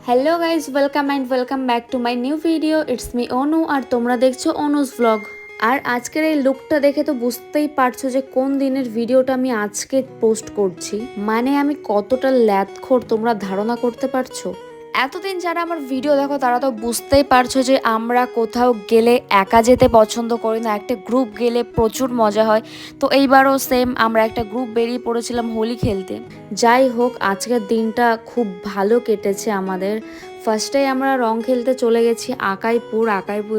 Hello guys, welcome back to my new video. It's me Anu আর তোমরা দেখছো অনুস vlog. আর আজকের এই লুকটা দেখে তো বুঝতেই পারছো যে কোন দিনের ভিডিওটা আমি আজকে পোস্ট করছি। মানে আমি কতটা ল্যাদখোর তোমরা ধারণা করতে পারছো। এতদিন যারা আমার ভিডিও দেখো তারা তো বুঝতেই পারছো যে আমরা কোথাও গেলে একা যেতে পছন্দ করি না, একটা গ্রুপ গেলে প্রচুর মজা হয়। তো এইবারও সেম আমরা একটা গ্রুপ বেরিয়ে পড়েছিলাম হোলি খেলতে। যাই হোক, আজকের দিনটা খুব ভালো কেটেছে আমাদের। ফার্স্টেই আমরা রং খেলতে চলে গেছি আকাইপুর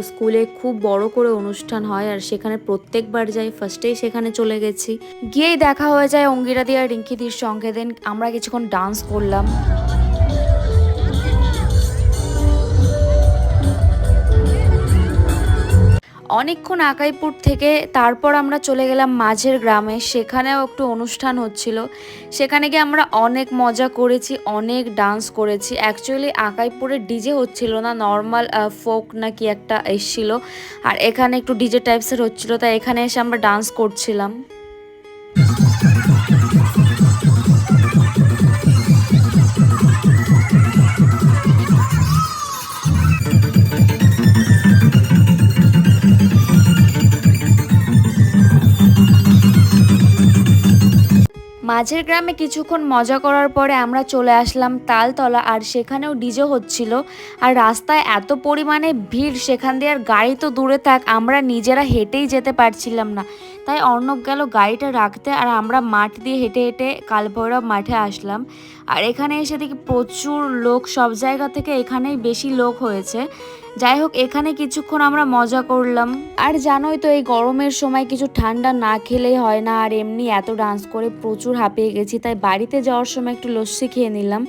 স্কুলে খুব বড় করে অনুষ্ঠান হয় আর সেখানে প্রত্যেকবার যাই, ফার্স্টেই সেখানে চলে গেছি। গিয়েই দেখা হয়ে যায় অঙ্গিরা দি আর রিঙ্কিদির সঙ্গে। দেন আমরা কিছুক্ষণ ডান্স করলাম। অনেকক্ষণ আকাইপুর থেকে তারপর আমরা চলে গেলাম মাঝের গ্রামে, সেখানেও একটু অনুষ্ঠান হচ্ছিল। সেখানে গিয়ে আমরা অনেক মজা করেছি, অনেক ডান্স করেছি। অ্যাকচুয়ালি আকাইপুরে ডিজে হচ্ছিল না, নর্মাল ফোক নাকি একটা এসছিল, আর এখানে একটু ডিজে টাইপসের হচ্ছিল, তাই এখানে এসে আমরা ডান্স করছিলাম। মাঝের গ্রামে কিছুক্ষণ মজা করার পরে আমরা চলে আসলাম তালতলা, আর সেখানেও ডিজে হচ্ছিল। আর রাস্তায় এত পরিমাণে ভিড়, সেখান দিয়ে আর গাড়ি তো দূরে থাক, আমরা নিজেরা হেঁটেই যেতে পারছিলাম না। তাই অর্ণব গেল গাড়িটা রাখতে, আর আমরা মাঠ দিয়ে হেঁটে হেঁটে কালভৈরব মাঠে আসলাম। আর এখানে এসে দেখি প্রচুর লোক, সব জায়গা থেকে এখানেই বেশি লোক হয়েছে। যাই হোক, এখানে কিছুক্ষণ আমরা মজা করলাম। আর জানোই তো এই গরমের সময় কিছু ঠান্ডা না খেলেই হয় না, আর এমনি এত ডান্স করে প্রচুর হাঁপিয়ে গেছি, তাই বাড়িতে যাওয়ার সময় একটু লস্যি খেয়ে নিলাম।